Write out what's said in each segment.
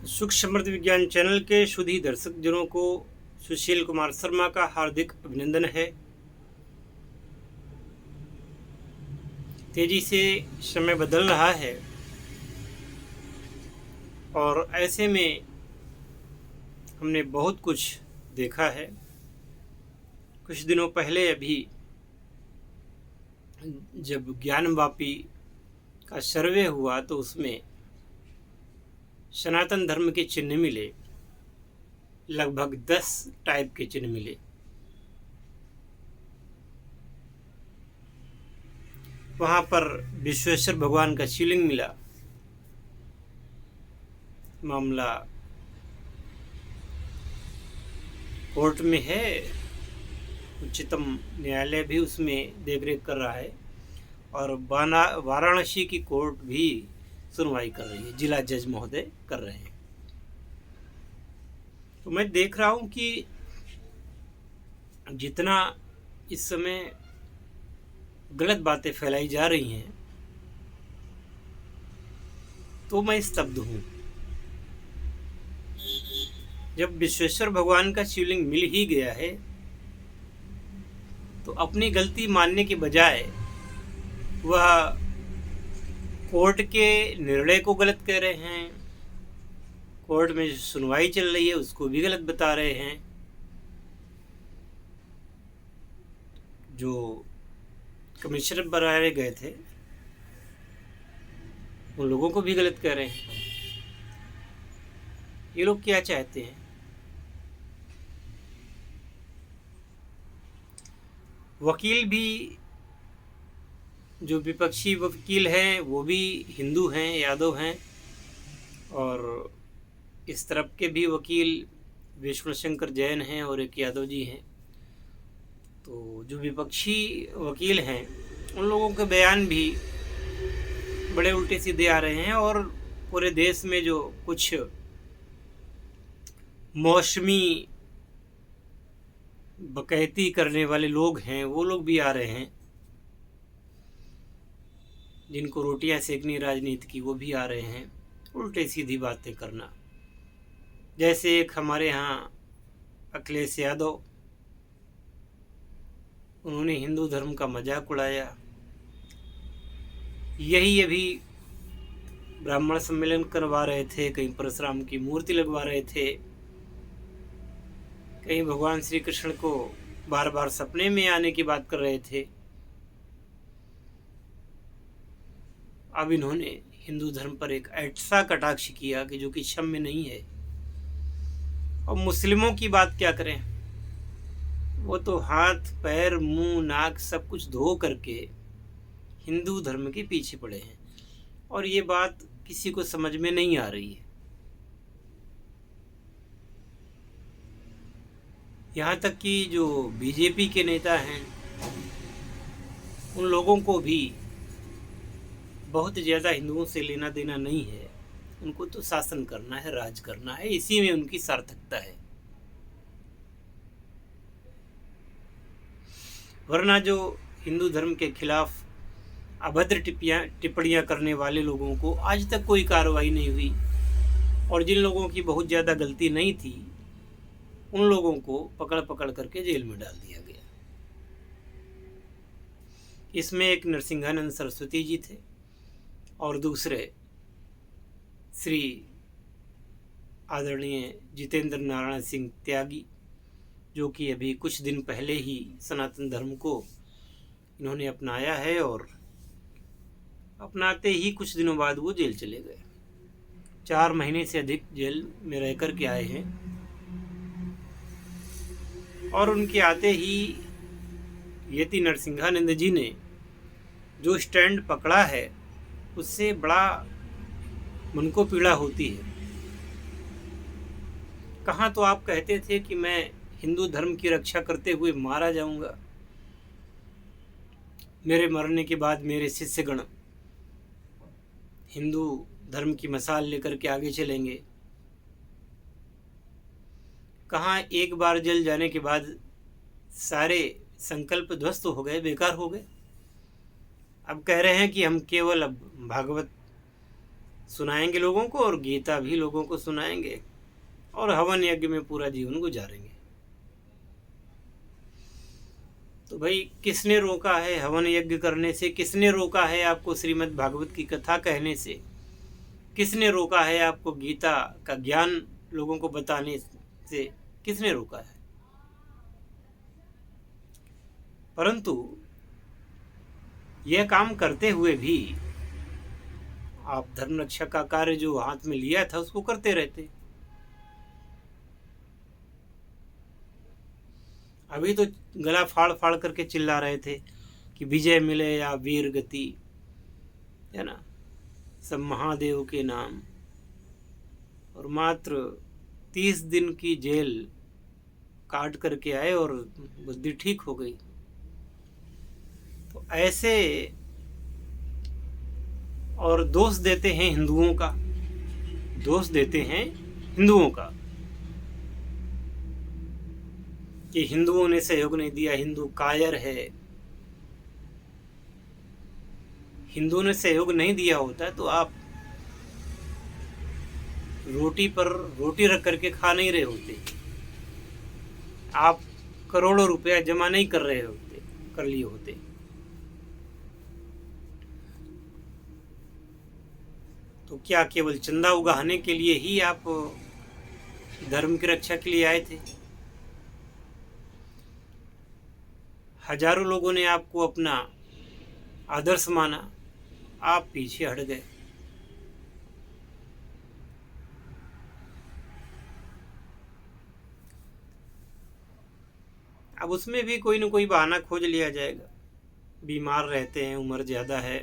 सुख समृद्ध विज्ञान चैनल के सुधी दर्शक जनों को सुशील कुमार शर्मा का हार्दिक अभिनंदन है। तेजी से समय बदल रहा है और ऐसे में हमने बहुत कुछ देखा है। कुछ दिनों पहले अभी जब ज्ञानवापी का सर्वे हुआ तो उसमें सनातन धर्म के चिन्ह मिले, लगभग 10 टाइप के चिन्ह मिले। वहां पर विश्वेश्वर भगवान का शिवलिंग मिला। मामला कोर्ट में है, उच्चतम न्यायालय भी उसमें देखरेख कर रहा है और वाराणसी की कोर्ट भी सुनवाई कर रही है, जिला जज महोदय कर रहे हैं। तो मैं देख रहा हूं कि जितना इस समय गलत बातें फैलाई जा रही हैं तो मैं स्तब्ध हूं। जब विश्वेश्वर भगवान का शिवलिंग मिल ही गया है तो अपनी गलती मानने के बजाय वह कोर्ट के निर्णय को गलत कह रहे हैं, कोर्ट में जो सुनवाई चल रही है उसको भी गलत बता रहे हैं, जो कमिश्नर बनाए गए थे उन लोगों को भी गलत कह रहे हैं। ये लोग क्या चाहते हैं? वकील भी, जो विपक्षी वकील हैं वो भी हिंदू हैं, यादव हैं, और इस तरफ के भी वकील विष्णु शंकर जैन हैं और एक यादव जी हैं। तो जो विपक्षी वकील हैं उन लोगों के बयान भी बड़े उल्टे सीधे आ रहे हैं और पूरे देश में जो कुछ मौसमी बकैती करने वाले लोग हैं वो लोग भी आ रहे हैं, जिनको रोटियां सेकनी राजनीति की, वो भी आ रहे हैं उल्टे सीधी बातें करना। जैसे एक हमारे यहाँ अखिलेश यादव, उन्होंने हिंदू धर्म का मजाक उड़ाया। यही अभी ब्राह्मण सम्मेलन करवा रहे थे, कहीं परशुराम की मूर्ति लगवा रहे थे, कहीं भगवान श्री कृष्ण को बार बार सपने में आने की बात कर रहे थे। अब इन्होंने हिंदू धर्म पर एक ऐसा कटाक्ष किया कि जो कि क्षम्य नहीं है। और मुस्लिमों की बात क्या करें, वो तो हाथ पैर मुंह नाक सब कुछ धो करके हिंदू धर्म के पीछे पड़े हैं और ये बात किसी को समझ में नहीं आ रही है। यहाँ तक कि जो बीजेपी के नेता हैं उन लोगों को भी बहुत ज़्यादा हिंदुओं से लेना देना नहीं है। उनको तो शासन करना है, राज करना है, इसी में उनकी सार्थकता है। वरना जो हिंदू धर्म के खिलाफ अभद्र टिप्पणियां करने वाले लोगों को आज तक कोई कार्रवाई नहीं हुई और जिन लोगों की बहुत ज़्यादा गलती नहीं थी उन लोगों को पकड़ पकड़ करके जेल में डाल दिया गया। इसमें एक नरसिंहानंद सरस्वती जी थे और दूसरे श्री आदरणीय जितेंद्र नारायण सिंह त्यागी, जो कि अभी कुछ दिन पहले ही सनातन धर्म को इन्होंने अपनाया है और अपनाते ही कुछ दिनों बाद वो जेल चले गए। 4 महीने से अधिक जेल में रह कर के आए हैं और उनके आते ही यति नरसिंहानंद जी ने जो स्टैंड पकड़ा है उससे बड़ा मन को पीड़ा होती है। कहाँ तो आप कहते थे कि मैं हिंदू धर्म की रक्षा करते हुए मारा जाऊंगा, मेरे मरने के बाद मेरे शिष्यगण हिंदू धर्म की मशाल लेकर के आगे चलेंगे। कहाँ एक बार जल जाने के बाद सारे संकल्प ध्वस्त हो गए, बेकार हो गए। अब कह रहे हैं कि हम केवल अब भागवत सुनाएंगे लोगों को और गीता भी लोगों को सुनाएंगे और हवन यज्ञ में पूरा जीवन गुजारेंगे। तो भाई किसने रोका है हवन यज्ञ करने से? किसने रोका है आपको श्रीमद् भागवत की कथा कहने से? किसने रोका है आपको गीता का ज्ञान लोगों को बताने से? किसने रोका है? परंतु यह काम करते हुए भी आप धर्म रक्षा का कार्य जो हाथ में लिया था उसको करते रहते। अभी तो गला फाड़ फाड़ करके चिल्ला रहे थे कि विजय मिले या वीर गति, है ना, सब महादेव के नाम। और मात्र 30 दिन की जेल काट करके आए और बुद्धि ठीक हो गई। तो ऐसे और दोष देते हैं हिंदुओं का, दोष देते हैं हिंदुओं का कि हिंदुओं ने सहयोग नहीं दिया, हिंदू कायर है। हिंदुओं ने सहयोग नहीं दिया होता तो आप रोटी पर रोटी रख करके खा नहीं रहे होते, आप करोड़ों रुपया जमा नहीं कर रहे होते, कर लिए होते। तो क्या केवल चंदा उगाने के लिए ही आप धर्म की रक्षा के लिए आए थे? हजारों लोगों ने आपको अपना आदर्श माना, आप पीछे हट गए। अब उसमें भी कोई न कोई बहाना खोज लिया जाएगा, बीमार रहते हैं, उम्र ज़्यादा है।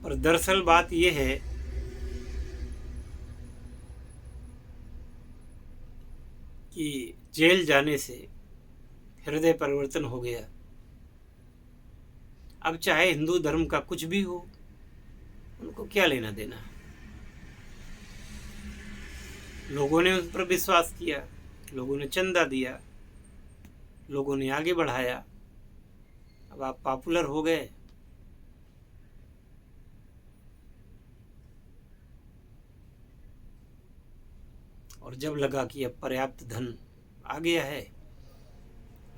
और दरअसल बात यह है कि जेल जाने से हृदय परिवर्तन हो गया। अब चाहे हिंदू धर्म का कुछ भी हो, उनको क्या लेना देना। लोगों ने उस पर विश्वास किया, लोगों ने चंदा दिया, लोगों ने आगे बढ़ाया। अब आप पॉपुलर हो गए, और जब लगा कि अब पर्याप्त धन आ गया है,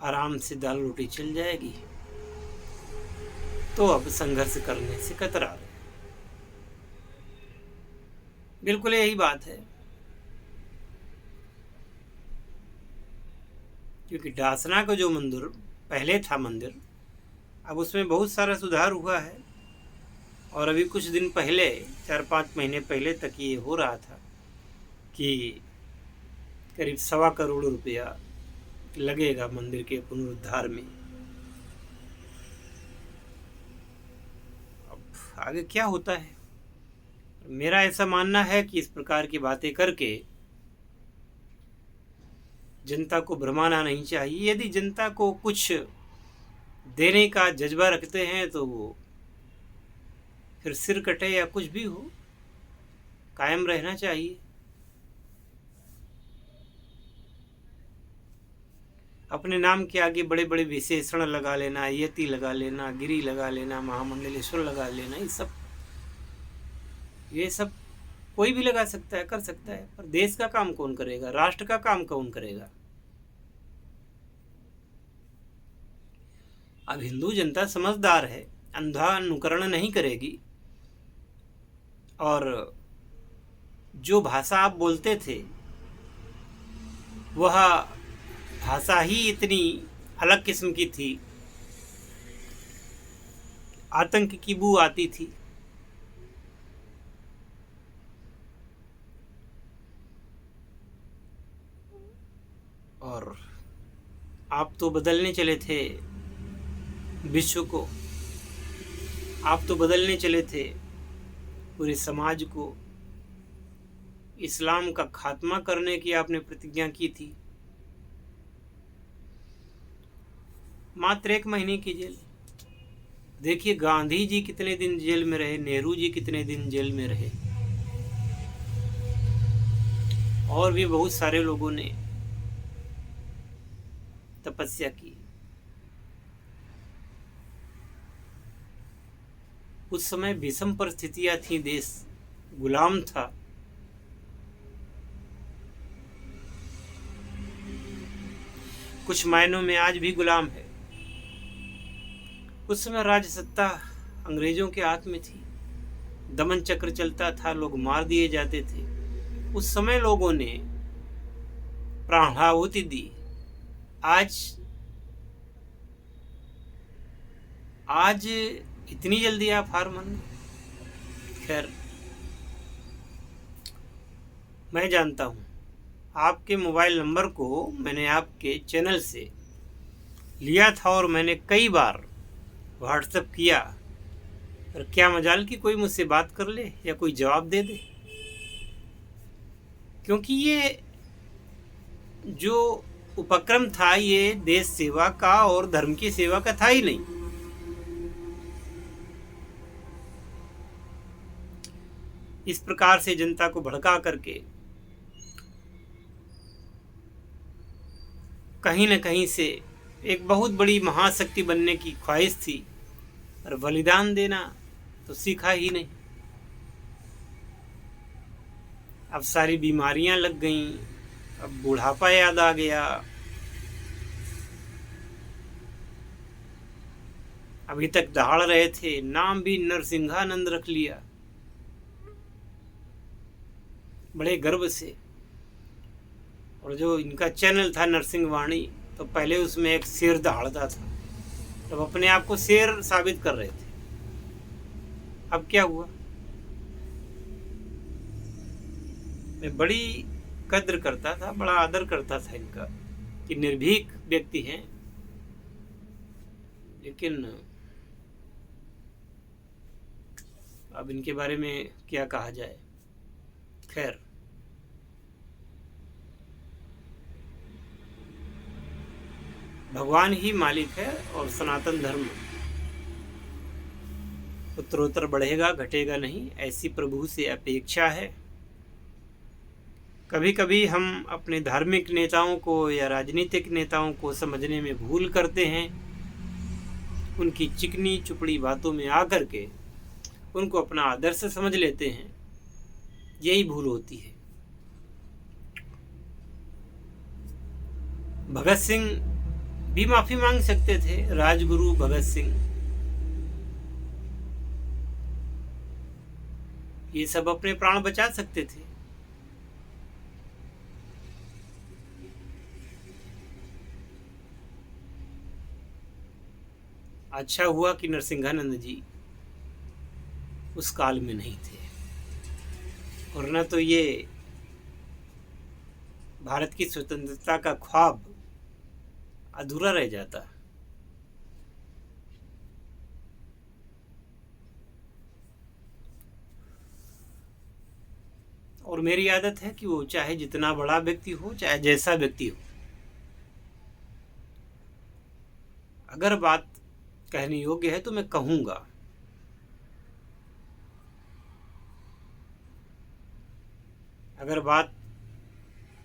आराम से दाल रोटी चल जाएगी, तो अब संघर्ष करने से कतरा रहे। बिल्कुल यही बात है। क्योंकि डासना का जो मंदिर पहले था मंदिर, अब उसमें बहुत सारा सुधार हुआ है। और अभी कुछ दिन पहले, 4-5 महीने पहले तक ये हो रहा था कि करीब 1.25 करोड़ रुपया लगेगा मंदिर के पुनरुद्धार में। अब आगे क्या होता है? मेरा ऐसा मानना है कि इस प्रकार की बातें करके जनता को भ्रमाना नहीं चाहिए। यदि जनता को कुछ देने का जज्बा रखते हैं तो वो फिर सिर कटे या कुछ भी हो, कायम रहना चाहिए। अपने नाम के आगे बड़े बड़े विशेषण लगा लेना, यति लगा लेना, गिरी लगा लेना, महामंडलेश्वर लगा लेना, ये सब कोई भी लगा सकता है, कर सकता है। पर देश का काम कौन करेगा? राष्ट्र का काम कौन करेगा? अब हिंदू जनता समझदार है, अंधा अनुकरण नहीं करेगी। और जो भाषा आप बोलते थे वह भाषा ही इतनी अलग किस्म की थी, आतंक की बू आती थी। और आप तो बदलने चले थे विश्व को, आप तो बदलने चले थे पूरे समाज को, इस्लाम का खात्मा करने की आपने प्रतिज्ञा की थी। मात्र 1 महीने की जेल। देखिए गांधी जी कितने दिन जेल में रहे, नेहरू जी कितने दिन जेल में रहे, और भी बहुत सारे लोगों ने तपस्या की। उस समय विषम परिस्थितियां थी, देश गुलाम था। कुछ मायनों में आज भी गुलाम है। उस समय राज सत्ता अंग्रेजों के हाथ में थी, दमन चक्र चलता था, लोग मार दिए जाते थे। उस समय लोगों ने प्राणाहुति दी। आज इतनी जल्दी आप हार मान लो? खैर, मैं जानता हूं आपके मोबाइल नंबर को मैंने आपके चैनल से लिया था और मैंने कई बार व्हाट्सएप किया, और क्या मजाल कि कोई मुझसे बात कर ले या कोई जवाब दे दे। क्योंकि ये जो उपक्रम था ये देश सेवा का और धर्म की सेवा का था ही नहीं। इस प्रकार से जनता को भड़का करके कहीं न कहीं से एक बहुत बड़ी महाशक्ति बनने की ख्वाहिश थी, और बलिदान देना तो सीखा ही नहीं। अब सारी बीमारियां लग गईं, अब बुढ़ापा याद आ गया, अभी तक दहाड़ रहे थे, नाम भी नरसिंहानंद रख लिया बड़े गर्व से। और जो इनका चैनल था नरसिंह वाणी, तो पहले उसमें एक शेर दहाड़ता था, तब अपने आप को शेर साबित कर रहे थे। अब क्या हुआ? मैं बड़ी कद्र करता था, बड़ा आदर करता था इनका कि निर्भीक व्यक्ति हैं, लेकिन अब इनके बारे में क्या कहा जाए। खैर, भगवान ही मालिक है और सनातन धर्म उत्तरोत्तर बढ़ेगा, घटेगा नहीं, ऐसी प्रभु से अपेक्षा है। कभी कभी हम अपने धार्मिक नेताओं को या राजनीतिक नेताओं को समझने में भूल करते हैं, उनकी चिकनी चुपड़ी बातों में आकर के उनको अपना आदर्श समझ लेते हैं। यही भूल होती है। भगत सिंह भी माफी मांग सकते थे, राजगुरु भगत सिंह, ये सब अपने प्राण बचा सकते थे। अच्छा हुआ कि नरसिंहानंद जी उस काल में नहीं थे, और न तो ये भारत की स्वतंत्रता का ख्वाब अधूरा रह जाता। और मेरी आदत है कि वो चाहे जितना बड़ा व्यक्ति हो, चाहे जैसा व्यक्ति हो, अगर बात कहने योग्य है तो मैं कहूंगा। अगर बात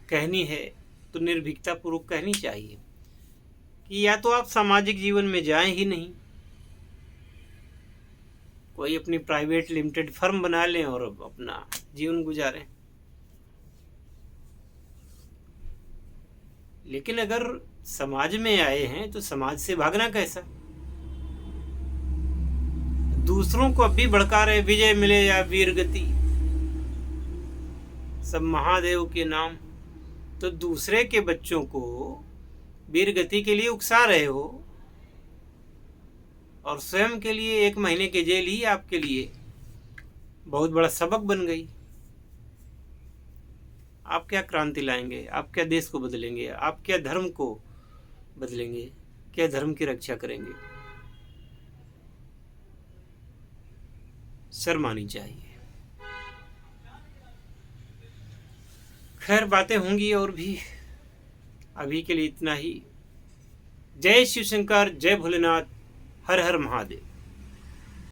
कहनी है तो निर्भीकता पूर्वक कहनी चाहिए, कि या तो आप सामाजिक जीवन में जाएं ही नहीं, कोई अपनी प्राइवेट लिमिटेड फर्म बना लें और अपना जीवन गुजारें। लेकिन अगर समाज में आए हैं तो समाज से भागना कैसा? दूसरों को अब भी भड़का रहे, विजय मिले या वीर गति, सब महादेव के नाम। तो दूसरे के बच्चों को वीर गति के लिए उकसा रहे हो, और स्वयं के लिए 1 महीने की जेल ही आपके लिए बहुत बड़ा सबक बन गई। आप क्या क्रांति लाएंगे? आप क्या देश को बदलेंगे? आप क्या धर्म को बदलेंगे? क्या धर्म की रक्षा करेंगे? शर्म आनी चाहिए। खैर, बातें होंगी और भी, अभी के लिए इतना ही। जय शिव शंकर, जय भोलेनाथ, हर हर महादेव।